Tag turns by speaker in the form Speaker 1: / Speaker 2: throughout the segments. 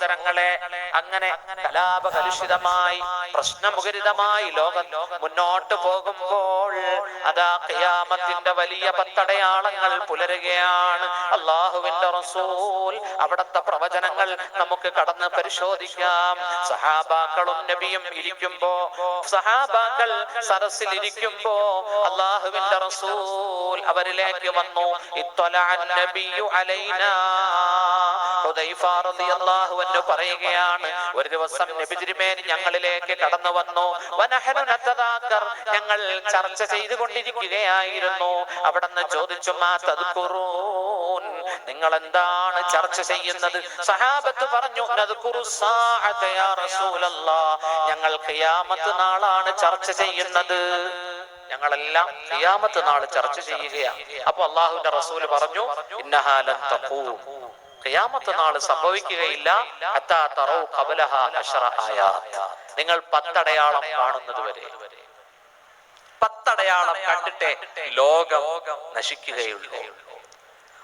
Speaker 1: സഹോദരങ്ങളെ, അങ്ങനെ കലാപകലുഷിതമായി പ്രശ്നമുഖരിതമായി ലോകം മുന്നോട്ട് പോകുമ്പോൾ അതാ ഖിയാമത്തിന്റെ വലിയ പത്തടയാളങ്ങൾ പുലരുകയാണ്. അല്ലാഹുവിന്റെ റസൂൽ അവിടത്തെ പ്രവചനങ്ങൾ നമുക്ക് കടന്ന് പരിശോധിക്കാം. സഹാബാക്കളും നബിയും ഇരിക്കുമ്പോ, സഹാബാക്കൾ സദസ്സിൽ ഇരിക്കുമ്പോ അല്ലാഹുവിന്റെ റസൂൽ അവരിലേക്ക് വന്നു. ഇത്വലഅൻ നബിയു അലൈനാ, ഹുദൈഫ റളിയല്ലാഹു അൻഹു പറയുകയാണ്, ഒരു ദിവസം നബി തിരുമേനി ഞങ്ങളിലേക്ക് കടന്നു വന്നു. വനഹനു നതദാക്കർ, ഞങ്ങൾ ചർച്ച ചെയ്തുകൊണ്ടിരിക്കുകയായിരുന്നു. അവിടുന്ന് ചോദിച്ചു, മാ തദ്കുറൂൻ, നിങ്ങൾ എന്താണ് ചർച്ച ചെയ്യുന്നത്? സഹാബത്ത് പറഞ്ഞു, നദ്കുറു സാഅത യാ റസൂലല്ലാഹ്, ഞങ്ങൾ ഖിയാമത്ത് നാളാണ് ചർച്ച ചെയ്യുന്നത്. ഞങ്ങളെല്ലാം ഖിയാമത്ത് നാൾ ചർച്ച ചെയ്യുകയാണ്. അപ്പൊ അല്ലാഹുവിന്റെ റസൂൽ പറഞ്ഞു, ഇന്നഹാ ലൻ തഖൂം, ഖിയാമത്ത് നാൾ സംഭവിക്കുകയില്ല ഹത്താ തറൗ ഖബലഹാ അശ്റ ആയാത്, നിങ്ങൾ 10 അടയാളം കാണുന്നത് വരെ. 10 അടയാളം കണ്ടിട്ടേ ലോകം നശിക്കുകയുള്ളൂ.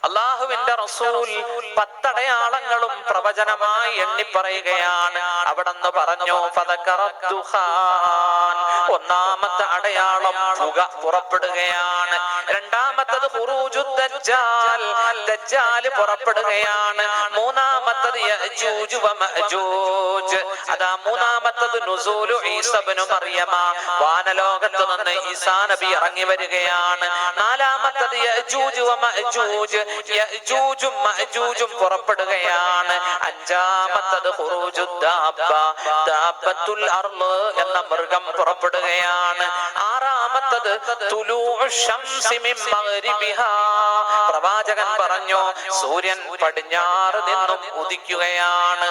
Speaker 1: അല്ലാഹുവിന്റെ റസൂൽ 10 അടയാളങ്ങളും പ്രവചനമായി എണ്ണി പറയുകയാണ്. അവിടെന്ന് പറഞ്ഞു, ഫദക്കറദ്ദുഖാൻ, ഒന്നാമത്തെ അടയാളം പുക പുറപ്പെടുകയാണ്. രണ്ടാമത്തത് ഖുറൂജുദ് ദജ്ജാൽ, ദജ്ജാൽ പുറപ്പെടുകയാണ്. മൂന്നാമത്തത് യഅജൂജ് വമഅജൂജ്, അതാ മൂന്നാമത്തത് നുസൂലു ഈസ ഇബ്നു മറിയമ, വാനലോകത്ത് നിന്ന് ഈസാ നബി ഇറങ്ങി വരികയാണ്. നാലാമത്തത് യഅജൂജ് വമഅജൂജ്, യഅജൂജും മഅജൂജും പുറപ്പെടുകയാണ്. അഞ്ചാമത്തത് ഖുറൂജുദ് ദാബ്ബ, ദാബ്ബത്തുൽ അർള് എന്ന മൃഗം പുറപ്പെടുകയാണ്. ആറാമത്തത് തുലൂഉ ശംസി മിൻ മഗ്രിബിഹാ, പ്രവാചകൻ പറഞ്ഞു സൂര്യൻ പടിഞ്ഞാറ് നിന്നും ഉദിക്കുകയാണ്.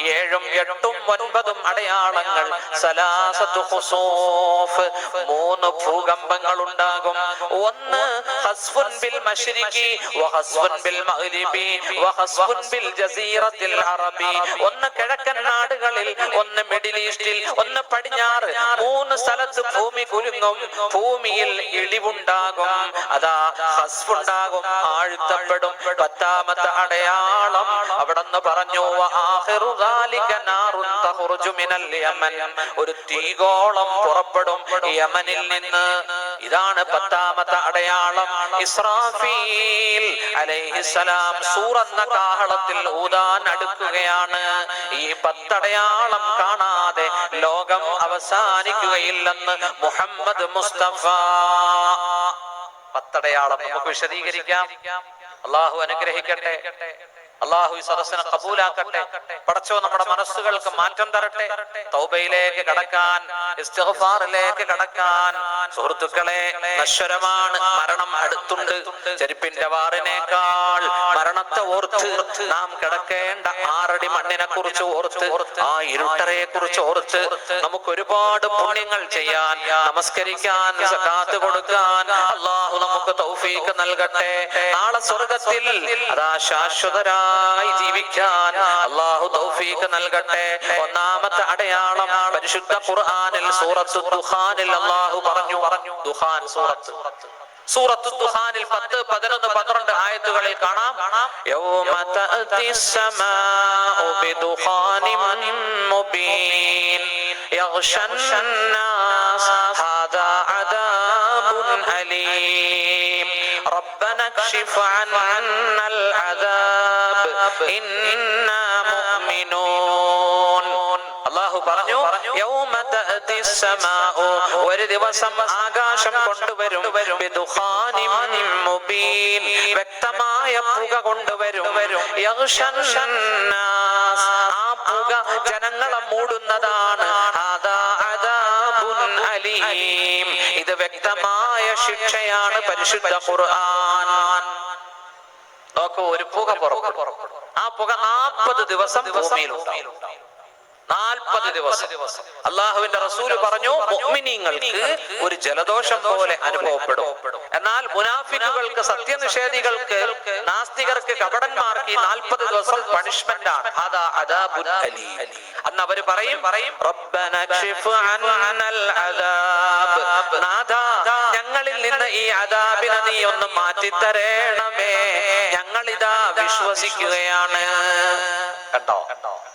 Speaker 1: 7ഉം 8ഉം 9ഉം അടയാളങ്ങൾ. സലാസത്തു ഖുസൂഫ്, 3 ഭൂകമ്പങ്ങൾ ഉണ്ടാകും. ഒന്ന് ഖസ്ഫുൻ ബിൽ മശ്രിഖി വഖസ്ഫുൻ ബിൽ മഗ്രിബി വഖസ്ഫുൻ ബിൽ ജസീറത്തിൽ അറബി, ഒന്ന് കിഴക്കൻ നാടുകളിൽ, ഒന്ന് മിഡിൽ ഈസ്റ്റിൽ, ഒന്ന് പടിഞ്ഞാറ്. 3 സ്ഥലത്ത് ഭൂമി കുലുങ്ങും, ഭൂമിയിൽ ഇടിവുണ്ടാകും, അതാ ഖസ്ഫുണ്ടാകും, ആഴ്ത്തപ്പെടും. 10ാമത്തെ അടയാളം അവിടെന്ന് പറഞ്ഞു, വആഖിറു ദാലിക നാറുൻ തഖ്റുജു മിനൽ യമൻ, ഒരു തീഗോളം പുറപ്പെടും യമനിൽ നിന്ന്. ഇതാണ് 10ാമത്തെ അടയാളം. ഇസ്രാഫീൽ അലൈഹിസ്സലാം സൂറന്ന കാഹളത്തിൽ ഊതാൻ അടുക്കുകയാണ്. ഈ 10 അടയാളം കാണാതെ ലോകം അവസാനിക്കുകയില്ലെന്ന് മുഹമ്മദ് മുസ്തഫ. 10 അടയാളം നമുക്ക് വിശദീകരിക്കാം. അല്ലാഹു അനുഗ്രഹിക്കട്ടെ. അല്ലാഹു ഈ സദസ്സിനെ ഖബൂലാക്കട്ടെ. പടച്ചോ നമ്മുടെ മനസ്സുകൾക്ക് മാറ്റം തരട്ടെ. തൗബയിലേക്ക് കടക്കാൻ, ഇസ്തിഗ്ഫാറിലേക്ക് കടക്കാൻ. സുഹൃത്തുക്കളെ, നശ്വരമാണ്, മരണം അടുത്തുണ്ട്. ചെരുപ്പിന്റെ വാറിനേക്കാൾ മരണത്തെ ഓർത്ത് നാം കിടക്കേണ്ട 6 അടി മണ്ണിനെ കുറിച്ച് ഓർത്ത്, ആ ഇരുട്ടറയെ കുറിച്ച് ഓർത്ത് നമുക്ക് ഒരുപാട് പുണ്യങ്ങൾ ചെയ്യാൻ, നമസ്കരിക്കാൻ, സകാത്ത് കൊടുക്കാൻ അല്ലാഹു നമുക്ക് തൗഫീഖ് നൽകട്ടെ. നാളെ സ്വർഗ്ഗത്തിൽ അതാ ശാശ്വതരായി ജീവിക്കാൻ അല്ലാഹു തൗഫീഖ് നൽകട്ടെ. ഒന്നാമത്തെ അടയാളം പരിശുദ്ധ ഖുർആനിൽ സൂറത്തു ദുഖാനിൽ അല്ലാഹു പറഞ്ഞു. ദുഖാൻ സൂറത്തു ദുഖാനിൽ 10, 11, 12 ആയത്തുകളിൽ കാണാം, യൗമ തഅതിസ് സമാഉ ബിദുഖാനിൻ മുബീൻ യഗ്ശൻ നാസ് ഹാദാ അദാബുൻ അലീം റബ്ബനാ ക്ഷിഫ് അന്നൽ അദാബ് ഇന്നാ മുഅ്മിനൂൻ. അല്ലാഹു പറഞ്ഞു, യൗമ തഅതിസ് സമാഉ, ഒരു ദിവസം ആകാശം കൊണ്ടുവരും, ബിദുഖാനിൻ മുബീൻ, വ്യക്തമായ പുക കൊണ്ടുവരും. യഗ്ശൻ നാസ്, ആ പുക ജനങ്ങളെ മൂടുന്നതാണ്. ഹാദാ അദാബുൻ അലീം, ഇത് വ്യക്തമായ ശിക്ഷയാണ്. പരിശുദ്ധ ഖുർആൻ നോക്കൂ, ഒരു പുക പുറപ്പെടും. ആ പുക 40 ദിവസം ഭൂമിയിലുണ്ടാവും. 40 ദിവസം. അല്ലാഹുവിന്റെ റസൂല് പറഞ്ഞു, മുഅ്മിനീങ്ങൾക്ക് ഒരു ജലദോഷം പോലെ അനുഭവപ്പെടും. എന്നാൽ മുനാഫിക്കുകൾക്ക്, സത്യനിഷേധികൾക്ക്, നാസ്തികർക്ക്, കപടന്മാർക്ക് ഈ 40 ദിവസം പണിഷ്മെന്റ് ആണ്. അതാ അദാബുൻ അലീം. അന്ന് അവർ പറയും, റബ്ബനാ ക്ഷിഫ് അന്നൽ അദാബ്, നാഥാ ഞങ്ങളിൽ നിന്ന് ഈ അദാബിനെ നീ ഒന്ന് മാറ്റി തരണമേ, ഞങ്ങളിതാ വിശ്വസിക്കുകയാണ്. കണ്ടോ?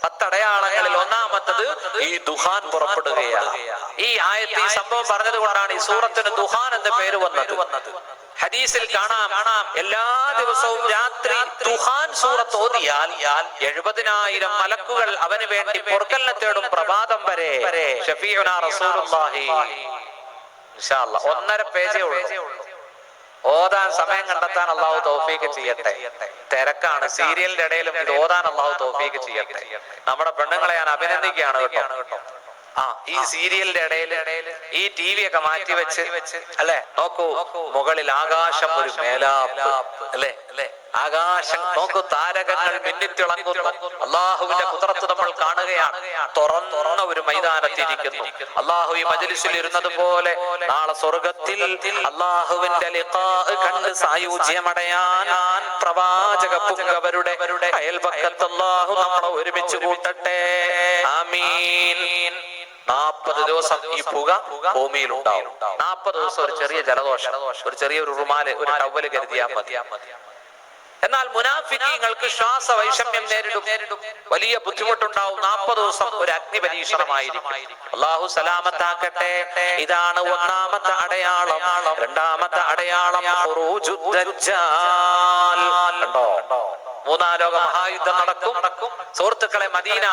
Speaker 1: 10 അടയാളങ്ങളിൽ ഒന്നാമത്തത് ഈ ദുഹാൻ പുറപ്പെടുകയാണ്. ഈ ആയത്ത് ഈ സംഭവം പറഞ്ഞത് കൊണ്ടാണ് ഈ സൂറത്തിന് ദുഹാൻ എന്ന പേര് വന്നത്. ഹദീസിൽ കാണാം, എല്ലാ ദിവസവും രാത്രി ദുഹാൻ സൂറത്ത് ഓതിയാൽ 70,000 മലക്കുകൾ അവന് വേണ്ടി പൊറുക്കലിനെ തേടും പ്രഭാതം വരെ. ഷഫീഉനാ റസൂലുള്ളാഹി ഇൻഷാ അല്ലാഹ് 1.5 പേജേ ഉള്ളൂ. ഓതാൻ സമയം കണ്ടെത്താൻ അള്ളാഹു തൗഫീഖ് ചെയ്യട്ടെ. തിരക്കാണ്, സീരിയലിന്റെ ഇടയിലും ഇത് ഓതാൻ അള്ളാഹു തൗഫീഖ് ചെയ്യട്ടെ. നമ്മുടെ പെണ്ണുങ്ങളെ ഞാൻ അഭിനന്ദിക്കുകയാണ് കേട്ടോ. ഈ സീരിയലിന്റെ ഇടയിൽ ഈ TV ഒക്കെ മാറ്റി വെച്ച് അല്ലെ, നോക്കൂ, മുകളിൽ ആകാശം ഒരു മേലാപ്പ് അല്ലെ, ആകാശം നോക്കൂ, താരകങ്ങൾ മിന്നിത്തിളങ്ങുന്നു. അള്ളാഹുവിന്റെ കുദറത്ത് നമ്മൾ കാണുകയാണ്. തുറന്ന ഒരു മൈതാനത്തിരിക്കുന്നു. അള്ളാഹു ഈ മജ്ലിസിൽ ഇരുന്നത് പോലെ നാളെ സ്വർഗത്തിൽ അള്ളാഹുവിന്റെ ലിഖാ കണ്ട് സായുജ്യമടയാൻ പ്രവാചക പുങ്കവരുടെ അയൽപക്കത്ത് അള്ളാഹു നമ്മളെ ഒരുമിച്ച് കൂട്ടട്ടെ. ആമീൻ. 40 ദിവസം ഈ പുക ഭൂമിയിൽ ഉണ്ടാവും. 40 ദിവസം ഒരു ചെറിയ ജലദോഷം, ഒരു ചെറിയൊരു റുമാല്, ഒരു ടവല് കരുതിയാൽ മതി. എന്നാൽ മുനാഫിക്കീങ്ങൾക്ക് ശ്വാസവൈഷമ്യം നേരിടും, വലിയ ബുദ്ധിമുട്ടുണ്ടാവും. 40 ദിവസം ഒരു അഗ്നി പരീക്ഷണമായിരിക്കും. അള്ളാഹു സലാമത്താക്കട്ടെ. ഇതാണ് ഒന്നാമത്തെ അടയാളം. രണ്ടാമത്തെ അടയാളം ഖുറൂജുദ് ദജ്ജാൽ. കണ്ടോ? 3-ാം ലോക മഹായുദ്ധം നടക്കും. സുഹൃത്തുക്കളെ, മദീന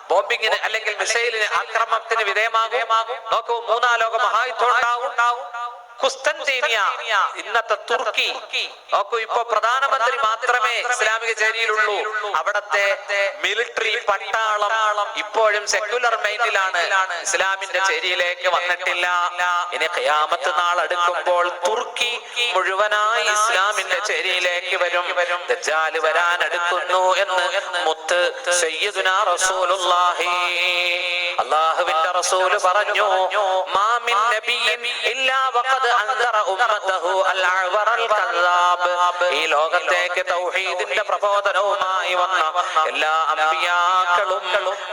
Speaker 1: ബോംബിങ്ങിന് അല്ലെങ്കിൽ മിസൈലിന് ആക്രമണത്തിന് വിധേയമാകും. നോക്കൂ, 3-ാം ലോക മഹായുദ്ധം ഉണ്ടാവും. കുസ്തന്തീനിയ, ഇന്നത്തെ തുർക്കി. നോക്കൂ, ഇപ്പൊ പ്രധാനമന്ത്രി മാത്രമേ ഇസ്ലാമിക ചേരിയിലുള്ളൂ. അവിടത്തെ മിലിറ്ററി പട്ടാളം ഇപ്പോഴും സെക്യുലർ മൈൻഡിലാണ്, ഇസ്ലാമിന്റെ ചേരിയിലേക്ക് വന്നിട്ടില്ല. ഇനി ഖിയാമത്ത് നാൾ അടുക്കുമ്പോൾ തുർക്കി മുഴുവനായി ഇസ്ലാമിന്റെ ചേരിയിലേക്ക് വരും. ദജ്ജാൽ വരാൻ അടുക്കുന്നു എന്ന് മുത്ത് സയ്യിദുനാ റസൂലുള്ളാഹി, അല്ലാഹുവിന്റെ റസൂൽ പറഞ്ഞു, മാ മിൻ നബിയ്യിൻ ഇല്ലാ വഖദ് അൻദറ ഉമ്മതഹു അൽ-അഅ്വറൽ കദ്ദാബ്. ഈ ലോകത്തേക്ക് തൗഹീദിന്റെ പ്രബോധനവുമായി വന്ന എല്ലാ അമ്പിയാക്കളും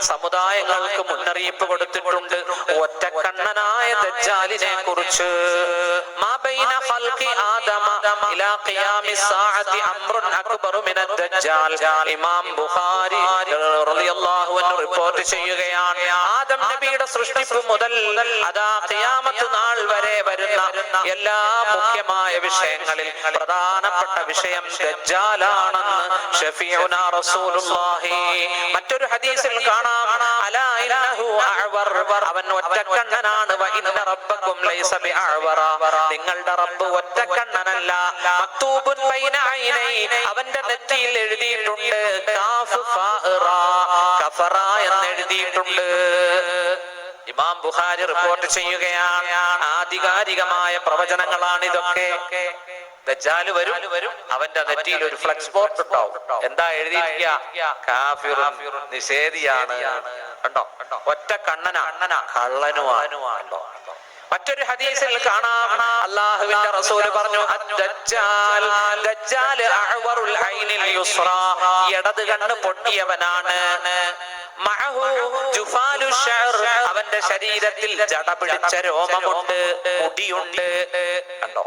Speaker 1: സമുദായങ്ങൾക്ക് മുന്നറിയിപ്പ് കൊടുത്തിട്ടുണ്ട് ഒറ്റക്കണ്ണനായ ദജ്ജാലിനെ കുറിച്ച്. മാ ബൈന ഖൽഖി ആദമ ഇലാ ഖിയാമിസ് സാഅത്തി അംറുൻ അക്ബറു മിനദ് ദജ്ജാൽ. ഇമാം ബുഖാരി റളിയല്ലാഹു അൻഹു റിപ്പോർട്ട് ചെയ്യുകയാണ്, ആദം നബിയുടെ സൃഷ്ടിപ്പ് മുതൽ അതാ ഖിയാമത്ത് നാൾ വരെ വരുന്ന എല്ലാ മുഖ്യമായ വിഷയങ്ങളിൽ പ്രധാനപ്പെട്ട വിഷയം ദജ്ജാലാണെന്ന് ഷഫീഉനാ റസൂലുള്ളാഹി. മറ്റൊരു ഹദീസിൽ കാണാം, അലാ ഇന്നഹു അഅ്വർ, അവൻ ഒറ്റക്കണ്ണനാണ്. വ ഇന്ന റബ്ബക്കും ലൈസ ബിഅഅ്വറ, നിങ്ങളുടെ റബ്ബ് ഒറ്റക്കണ്ണനല്ല. മക്തൂബുൻ ബൈന ഐനൈ, അവന്റെ നെറ്റിയിൽ എഴുതിയിട്ടുണ്ട് കാഫ് ഫാ റാ, കഫറ എന്ന് എഴുതിയിട്ടുണ്ട്. ഇമാം ബുഖാരി റിപ്പോർട്ട് ചെയ്യുകയാണ്, ആധികാരികമായ പ്രവചനങ്ങളാണ് ഇതൊക്കെ. ദജ്ജാൽ വരും, അവന്റെ നെറ്റിയിൽ ഒരു ഫ്ലക്സ് ബോർഡ് ഉണ്ടാവും. എന്താ എഴുതിയിരിക്കുക? കാഫിറുൻ, നിഷേധിയാണ്. കണ്ടോ? ഒറ്റ കണ്ണനാ, കള്ളനുമാണ്. മറ്റൊരു ഹദീസിൽ കാണാം, അല്ലാഹുവിന്റെ റസൂൽ പറഞ്ഞു, ദജ്ജാൽ അഅ്വറുൽ ഐനിൽ യുസ്റാ, ഇടത് കണ്ണ് പൊട്ടിയവനാണ്. മഅഹു ജുഫാലു ശഅർ, അവന്റെ ശരീരത്തിൽ ജട പിടിച്ച രോമമുണ്ട്, മുടിയുണ്ട്. കണ്ടോ?